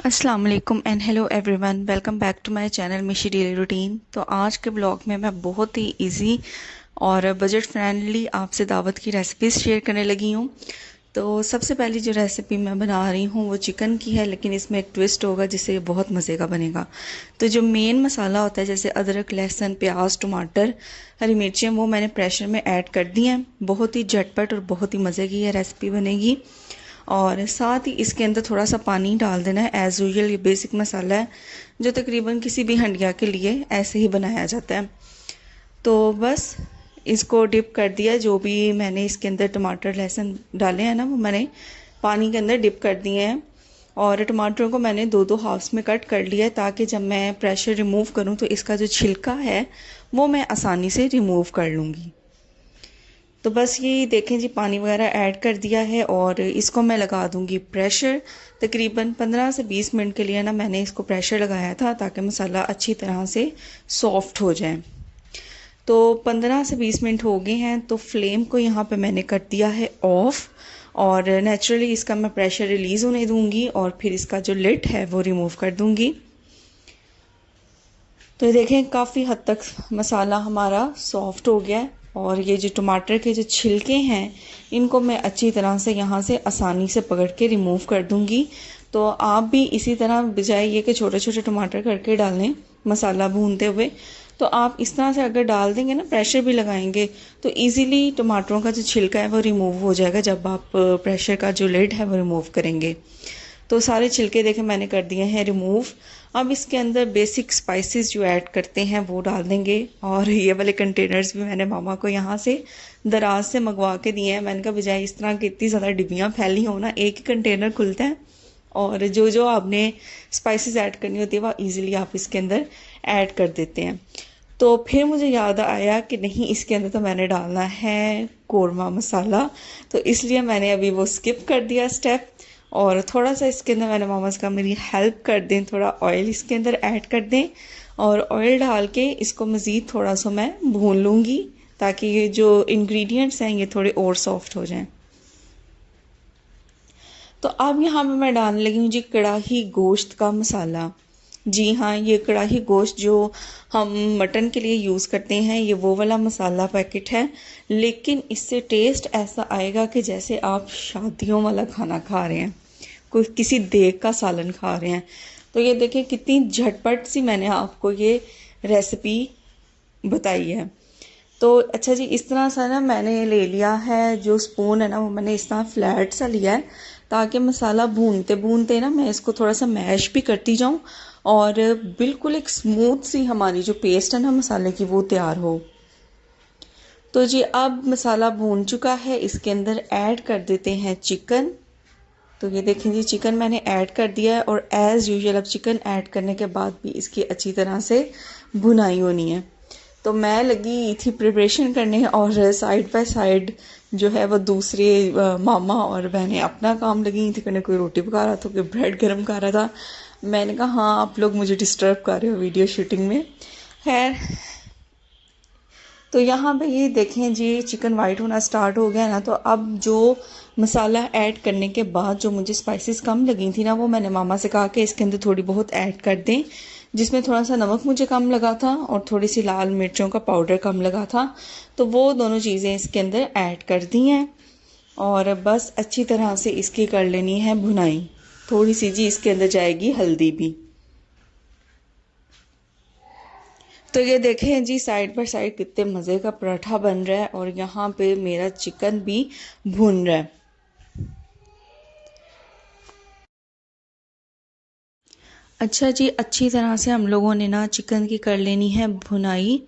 अस्सलाम वालेकुम and hello everyone, welcome back to my channel Mishi daily routine. तो आज के ब्लॉग में मैं बहुत ही इजी और बजट फ्रेंडली आपसे दावत की रेसिपीज़ शेयर करने लगी हूँ। तो सबसे पहली जो रेसिपी मैं बना रही हूँ वो चिकन की है, लेकिन इसमें एक ट्विस्ट होगा जिससे ये बहुत मज़े का बनेगा। तो जो मेन मसाला होता है जैसे अदरक, लहसुन, प्याज, टमाटर, हरी मिर्चें, वो मैंने प्रेशर में ऐड कर दी हैं। बहुत ही झटपट और बहुत ही मज़े की ये रेसिपी बनेगी। और साथ ही इसके अंदर थोड़ा सा पानी डाल देना है। एज़ यूजल ये बेसिक मसाला है जो तकरीबन किसी भी हंडिया के लिए ऐसे ही बनाया जाता है। तो बस इसको डिप कर दिया। जो भी मैंने इसके अंदर टमाटर लहसुन डाले हैं ना, वो मैंने पानी के अंदर डिप कर दिए हैं। और टमाटरों को मैंने दो दो हाफ्स में कट कर लिया है ताकि जब मैं प्रेशर रिमूव करूँ तो इसका जो छिलका है वो मैं आसानी से रिमूव कर लूँगी। तो बस ये देखें जी, पानी वगैरह ऐड कर दिया है और इसको मैं लगा दूंगी प्रेशर। तकरीबन 15 से 20 मिनट के लिए ना मैंने इसको प्रेशर लगाया था ताकि मसाला अच्छी तरह से सॉफ्ट हो जाए। तो 15 से 20 मिनट हो गए हैं, तो फ्लेम को यहाँ पे मैंने कर दिया है ऑफ और नेचुरली इसका मैं प्रेशर रिलीज़ होने दूंगी और फिर इसका जो लिड है वो रिमूव कर दूंगी। तो ये देखें, काफ़ी हद तक मसाला हमारा सॉफ्ट हो गया है और ये जो टमाटर के जो छिलके हैं इनको मैं अच्छी तरह से यहाँ से आसानी से पकड़ के रिमूव कर दूंगी। तो आप भी इसी तरह, बजाय ये कि छोटे छोटे टमाटर करके डालें मसाला भूनते हुए, तो आप इस तरह से अगर डाल देंगे ना, प्रेशर भी लगाएंगे तो इजीली टमाटरों का जो छिलका है वो रिमूव हो जाएगा जब आप प्रेशर का जो लिड है वो रिमूव करेंगे। तो सारे छिलके देखें मैंने कर दिए हैं रिमूव। अब इसके अंदर बेसिक स्पाइसेस जो ऐड करते हैं वो डाल देंगे। और ये वाले कंटेनर्स भी मैंने मामा को यहाँ से दराज से मंगवा के दिए हैं। मैंने कहा बजाय इस तरह की इतनी ज़्यादा डिब्बियाँ फैली हो ना, एक ही कंटेनर खुलता है और जो जो आपने स्पाइसेस ऐड करनी होती है वो ईजिली आप इसके अंदर ऐड कर देते हैं। तो फिर मुझे याद आया कि नहीं, इसके अंदर तो मैंने डालना है कौरमा मसाला, तो इसलिए मैंने अभी वो स्किप कर दिया स्टेप। और थोड़ा सा इसके अंदर मैंने मामा से कहा मेरी हेल्प कर दें, थोड़ा ऑयल इसके अंदर ऐड कर दें और ऑयल डाल के इसको मज़ीद थोड़ा सा मैं भून लूँगी ताकि ये जो इंग्रेडिएंट्स हैं ये थोड़े और सॉफ्ट हो जाएं। तो अब यहाँ पे मैं डालने लगी हूँ जी कढ़ाई गोश्त का मसाला। जी हाँ, ये कढ़ाई गोश्त जो हम मटन के लिए यूज़ करते हैं ये वो वाला मसाला पैकेट है, लेकिन इससे टेस्ट ऐसा आएगा कि जैसे आप शादियों वाला खाना खा रहे हैं, कोई किसी देग का सालन खा रहे हैं। तो ये देखिए कितनी झटपट सी मैंने आपको ये रेसिपी बताई है। तो अच्छा जी, इस तरह सा ना मैंने ले लिया है, जो स्पून है ना वो मैंने इस तरह फ्लैट सा लिया है ताकि मसाला भूनते भूनते ना मैं इसको थोड़ा सा मैश भी करती जाऊं और बिल्कुल एक स्मूथ सी हमारी जो पेस्ट है ना मसाले की वो तैयार हो। तो जी अब मसाला भून चुका है, इसके अंदर ऐड कर देते हैं चिकन। तो ये देखें जी, चिकन मैंने ऐड कर दिया है और एज़ यूजुअल अब चिकन ऐड करने के बाद भी इसकी अच्छी तरह से भुनाई होनी है। तो मैं लगी थी प्रिपरेशन करने और साइड बाय साइड जो है वो दूसरे मामा और बहनें अपना काम लगी थी करने। कोई रोटी पका रहा था, कोई ब्रेड गर्म कर रहा था। मैंने कहा हाँ, आप लोग मुझे डिस्टर्ब कर रहे हो वीडियो शूटिंग में। खैर, तो यहाँ पे ये देखें जी, चिकन वाइट होना स्टार्ट हो गया ना। तो अब जो मसाला ऐड करने के बाद जो मुझे स्पाइसेस कम लगी थी ना, वो मैंने मामा से कहा कि इसके अंदर थोड़ी बहुत ऐड कर दें, जिसमें थोड़ा सा नमक मुझे कम लगा था और थोड़ी सी लाल मिर्चों का पाउडर कम लगा था। तो वो दोनों चीज़ें इसके अंदर ऐड कर दी हैं और बस अच्छी तरह से इसकी कर लेनी है भुनाई। थोड़ी सी जी इसके अंदर जाएगी हल्दी भी। तो ये देखें जी, साइड बाय साइड कितने मज़े का पराठा बन रहा है और यहाँ पे मेरा चिकन भी भुन रहा है। अच्छा जी, अच्छी तरह से हम लोगों ने ना चिकन की कर लेनी है भुनाई,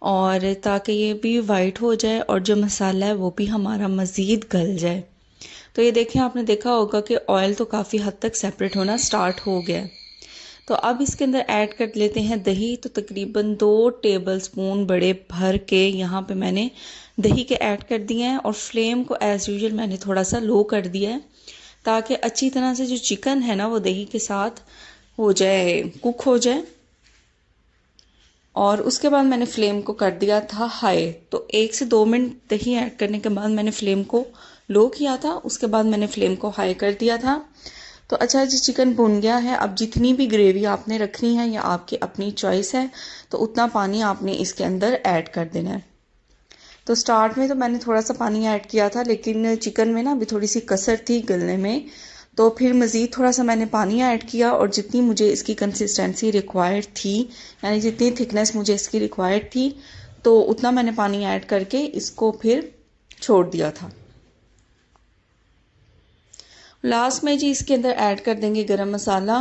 और ताकि ये भी वाइट हो जाए और जो मसाला है वो भी हमारा मज़ीद गल जाए। तो ये देखें, आपने देखा होगा कि ऑयल तो काफ़ी हद तक सेपरेट होना स्टार्ट हो गया है। तो अब इसके अंदर ऐड कर लेते हैं दही। तो तकरीबन 2 टेबलस्पून बड़े भर के यहाँ पे मैंने दही के ऐड कर दिए हैं और फ्लेम को एज़ यूजुअल मैंने थोड़ा सा लो कर दिया है ताकि अच्छी तरह से जो चिकन है ना वो दही के साथ हो जाए, कुक हो जाए। और उसके बाद मैंने फ्लेम को कर दिया था हाई। तो 1 से 2 मिनट दही ऐड करने के बाद मैंने फ्लेम को लो किया था, उसके बाद मैंने फ्लेम को हाई कर दिया था। तो अच्छा जी, चिकन भुन गया है। अब जितनी भी ग्रेवी आपने रखनी है या आपकी अपनी चॉइस है, तो उतना पानी आपने इसके अंदर ऐड कर देना है। तो स्टार्ट में तो मैंने थोड़ा सा पानी ऐड किया था, लेकिन चिकन में ना अभी थोड़ी सी कसर थी गलने में, तो फिर मज़ीद थोड़ा सा मैंने पानी ऐड किया और जितनी मुझे इसकी कंसिस्टेंसी रिक्वायर्ड थी, यानी जितनी थिकनेस मुझे इसकी रिक्वायर्ड थी, तो उतना मैंने पानी ऐड करके इसको फिर छोड़ दिया था। लास्ट में जी इसके अंदर ऐड कर देंगे गरम मसाला,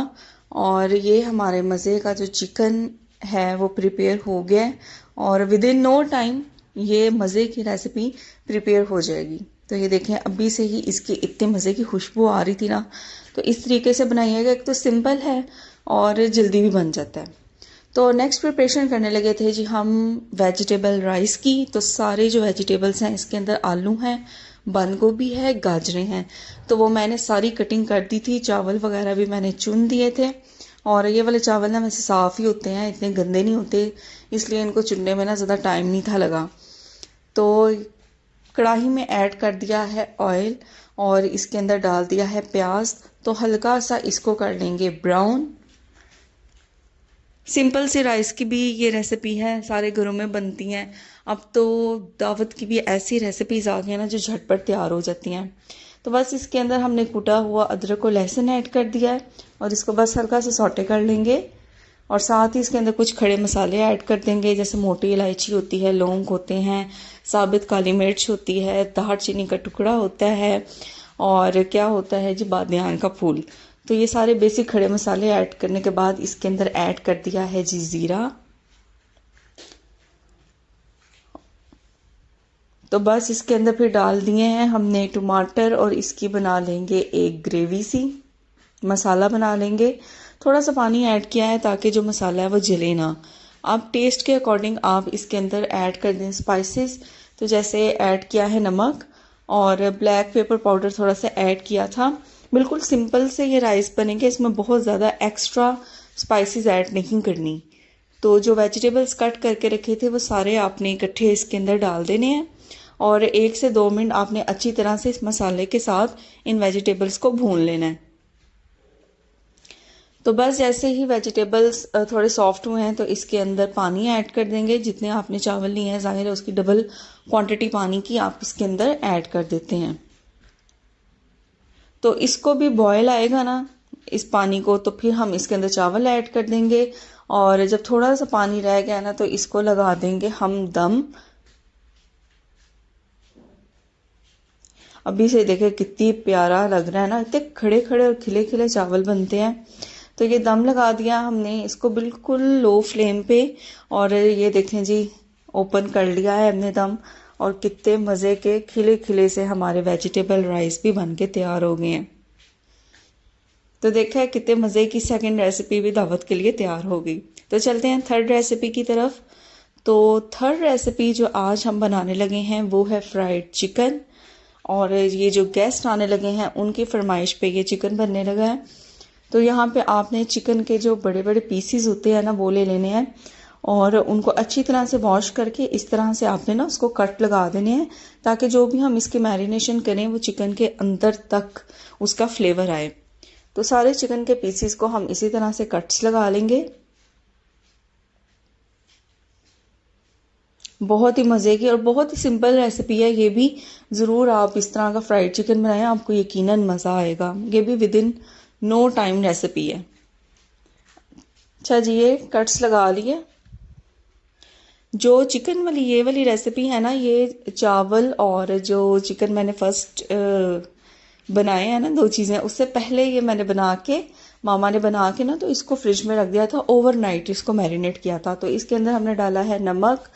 और ये हमारे मज़े का जो चिकन है वो प्रिपेयर हो गया है और विद इन नो टाइम ये मज़े की रेसिपी प्रिपेयर हो जाएगी। तो ये देखें, अभी से ही इसकी इतने मज़े की खुशबू आ रही थी ना। तो इस तरीके से बनाइएगा, एक तो सिंपल है और जल्दी भी बन जाता है। तो नेक्स्ट प्रिपरेशन करने लगे थे जी हम वेजिटेबल राइस की। तो सारे जो वेजिटेबल्स हैं इसके अंदर आलू हैं, बंद गोभी है, गाजरें हैं, तो वो मैंने सारी कटिंग कर दी थी। चावल वगैरह भी मैंने चुन दिए थे, और ये वाले चावल ना वैसे साफ़ ही होते हैं, इतने गंदे नहीं होते, इसलिए इनको चुनने में ना ज़्यादा टाइम नहीं था लगा। तो कढ़ाई में ऐड कर दिया है ऑयल और इसके अंदर डाल दिया है प्याज। तो हल्का सा इसको कर लेंगे ब्राउन। सिंपल सी राइस की भी ये रेसिपी है, सारे घरों में बनती हैं। अब तो दावत की भी ऐसी रेसिपीज़ आ गई हैं ना जो झटपट तैयार हो जाती हैं। तो बस इसके अंदर हमने कूटा हुआ अदरक और लहसुन ऐड कर दिया है और इसको बस हल्का सा सौटे कर लेंगे। और साथ ही इसके अंदर कुछ खड़े मसाले ऐड कर देंगे, जैसे मोटी इलायची होती है, लौंग होते हैं, साबित काली मिर्च होती है, दालचीनी का टुकड़ा होता है, और क्या होता है जी, बादियान का फूल। तो ये सारे बेसिक खड़े मसाले ऐड करने के बाद इसके अंदर ऐड कर दिया है जी ज़ीरा। तो बस इसके अंदर फिर डाल दिए हैं हमने टमाटर और इसकी बना लेंगे एक ग्रेवी सी, मसाला बना लेंगे। थोड़ा सा पानी ऐड किया है ताकि जो मसाला है वो जले ना। आप टेस्ट के अकॉर्डिंग आप इसके अंदर ऐड कर दें स्पाइसेस। तो जैसे ऐड किया है नमक और ब्लैक पेपर पाउडर थोड़ा सा ऐड किया था। बिल्कुल सिंपल से ये राइस बनेंगे, इसमें बहुत ज़्यादा एक्स्ट्रा स्पाइसेस ऐड नहीं करनी। तो जो वेजिटेबल्स कट करके रखे थे वो सारे आपने इकट्ठे इसके अंदर डाल देने हैं और 1 से 2 मिनट आपने अच्छी तरह से इस मसाले के साथ इन वेजिटेबल्स को भून लेना है। तो बस जैसे ही वेजिटेबल्स थोड़े सॉफ्ट हुए हैं तो इसके अंदर पानी ऐड कर देंगे। जितने आपने चावल लिए हैं ज़ाहिर है उसकी डबल क्वांटिटी पानी की आप इसके अंदर ऐड कर देते हैं। तो इसको भी बॉयल आएगा ना इस पानी को, तो फिर हम इसके अंदर चावल ऐड कर देंगे और जब थोड़ा सा पानी रह गया ना तो इसको लगा देंगे हम दम। अभी से देखें कितनी प्यारा लग रहा है ना, इतने खड़े खड़े और खिले खिले चावल बनते हैं। तो ये दम लगा दिया हमने इसको बिल्कुल लो फ्लेम पे, और ये देखें जी ओपन कर लिया है हमने दम, और कितने मज़े के खिले खिले से हमारे वेजिटेबल राइस भी बन के तैयार हो गए हैं। तो देखा है कितने मज़े की सेकंड रेसिपी भी दावत के लिए तैयार हो गई। तो चलते हैं थर्ड रेसिपी की तरफ। तो थर्ड रेसिपी जो आज हम बनाने लगे हैं वो है फ्राइड चिकन, और ये जो गेस्ट आने लगे हैं उनकी फरमाइश पे ये चिकन बनने लगा है। तो यहाँ पे आपने चिकन के जो बड़े बड़े पीसीज होते हैं ना वो ले लेने हैं और उनको अच्छी तरह से वॉश करके इस तरह से आपने ना उसको कट लगा देने हैं, ताकि जो भी हम इसकी मैरिनेशन करें वो चिकन के अंदर तक उसका फ्लेवर आए। तो सारे चिकन के पीसीस को हम इसी तरह से कट्स लगा लेंगे। बहुत ही मज़े की और बहुत ही सिंपल रेसिपी है ये भी। ज़रूर आप इस तरह का फ्राइड चिकन बनाएं, आपको यकीनन मज़ा आएगा। ये भी within no time recipe है। अच्छा जी, ये कट्स लगा लिए। जो चिकन वाली ये वाली रेसिपी है ना, ये चावल और जो चिकन मैंने फर्स्ट बनाए हैं ना 2 चीज़ें, उससे पहले ये मैंने बना के मामा ने बना के ना तो इसको फ्रिज में रख दिया था, ओवरनाइट इसको मैरिनेट किया था। तो इसके अंदर हमने डाला है नमक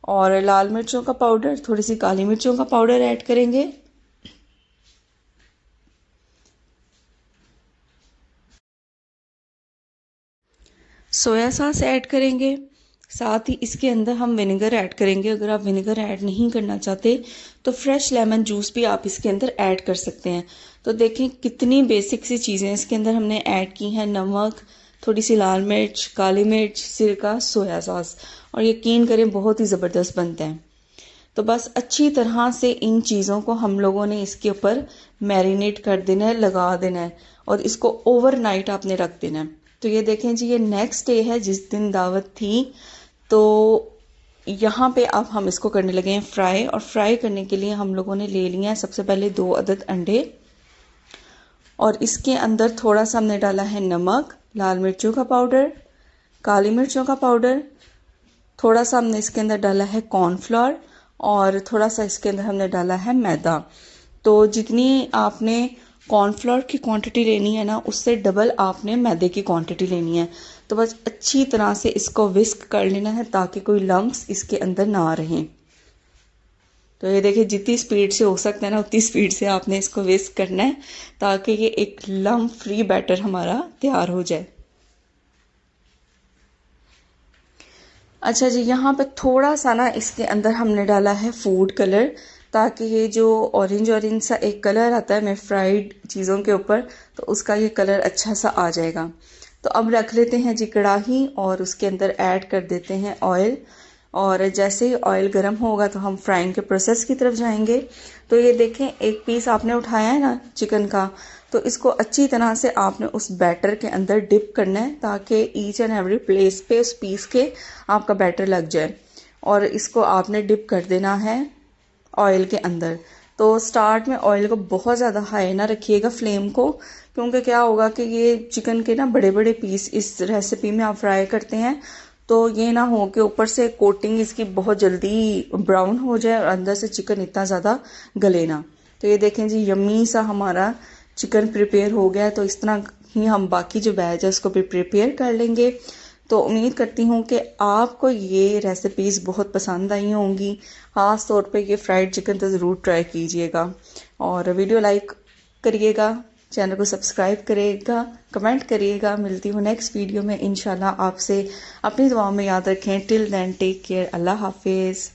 और लाल मिर्चों का पाउडर, थोड़ी सी काली मिर्चों का पाउडर ऐड करेंगे। सोया सॉस ऐड करेंगे। साथ ही इसके अंदर हम विनेगर ऐड करेंगे। अगर आप विनेगर ऐड नहीं करना चाहते तो फ्रेश लेमन जूस भी आप इसके अंदर ऐड कर सकते हैं। तो देखें कितनी बेसिक सी चीज़ें इसके अंदर हमने ऐड की हैं। नमक, थोड़ी सी लाल मिर्च, काली मिर्च, सिरका, सोया सॉस, और यकीन करें बहुत ही ज़बरदस्त बनते हैं। तो बस अच्छी तरह से इन चीज़ों को हम लोगों ने इसके ऊपर मैरिनेट कर देना है, लगा देना है। और इसको ओवरनाइट आपने रख देना है। तो ये देखें जी, ये नेक्स्ट डे है जिस दिन दावत थी। तो यहाँ पे अब हम इसको करने लगे हैं फ्राई। और फ्राई करने के लिए हम लोगों ने ले लिया है सबसे पहले 2 अदद अंडे, और इसके अंदर थोड़ा सा हमने डाला है नमक, लाल मिर्चों का पाउडर, काली मिर्चों का पाउडर, थोड़ा सा हमने इसके अंदर डाला है कॉर्नफ्लोर, और थोड़ा सा इसके अंदर हमने डाला है मैदा। तो जितनी आपने कॉर्नफ्लोर की क्वांटिटी लेनी है ना, उससे डबल आपने मैदे की क्वांटिटी लेनी है। तो बस अच्छी तरह से इसको विस्क कर लेना है ताकि कोई लम्प्स इसके अंदर ना रहें। तो ये देखिए, जितनी स्पीड से हो सकता है ना उतनी स्पीड से आपने इसको विस्क करना है ताकि ये एक लम्प फ्री बैटर हमारा तैयार हो जाए। अच्छा जी, यहाँ पे थोड़ा सा ना इसके अंदर हमने डाला है फूड कलर, ताकि ये जो ऑरेंज ऑरेंज सा एक कलर आता है मैं फ्राइड चीज़ों के ऊपर, तो उसका ये कलर अच्छा सा आ जाएगा। तो अब रख लेते हैं जी कढ़ाई, और उसके अंदर ऐड कर देते हैं ऑयल। और जैसे ही ऑयल गर्म होगा तो हम फ्राइंग के प्रोसेस की तरफ जाएंगे। तो ये देखें, एक पीस आपने उठाया है ना चिकन का, तो इसको अच्छी तरह से आपने उस बैटर के अंदर डिप करना है ताकि ईच एंड एवरी प्लेस पे उस पीस के आपका बैटर लग जाए। और इसको आपने डिप कर देना है ऑयल के अंदर। तो स्टार्ट में ऑयल को बहुत ज़्यादा हाई ना रखिएगा फ्लेम को, क्योंकि क्या होगा कि ये चिकन के ना बड़े बड़े पीस इस रेसिपी में आप फ्राई करते हैं, तो ये ना हो कि ऊपर से कोटिंग इसकी बहुत जल्दी ब्राउन हो जाए और अंदर से चिकन इतना ज़्यादा गले ना। तो ये देखें जी, यम्मी सा हमारा चिकन प्रिपेयर हो गया है। तो इस तरह ही हम बाकी जो वेज है उसको भी प्रिपेयर कर लेंगे। तो उम्मीद करती हूँ कि आपको ये रेसिपीज़ बहुत पसंद आई होंगी। ख़ास तौर पे ये फ्राइड चिकन तो ज़रूर ट्राई कीजिएगा, और वीडियो लाइक करिएगा, चैनल को सब्सक्राइब करिएगा, कमेंट करिएगा। मिलती हूँ नेक्स्ट वीडियो में इंशाल्लाह आपसे। अपनी दुआओं में याद रखें। Till then take care. Allah हाफिज़।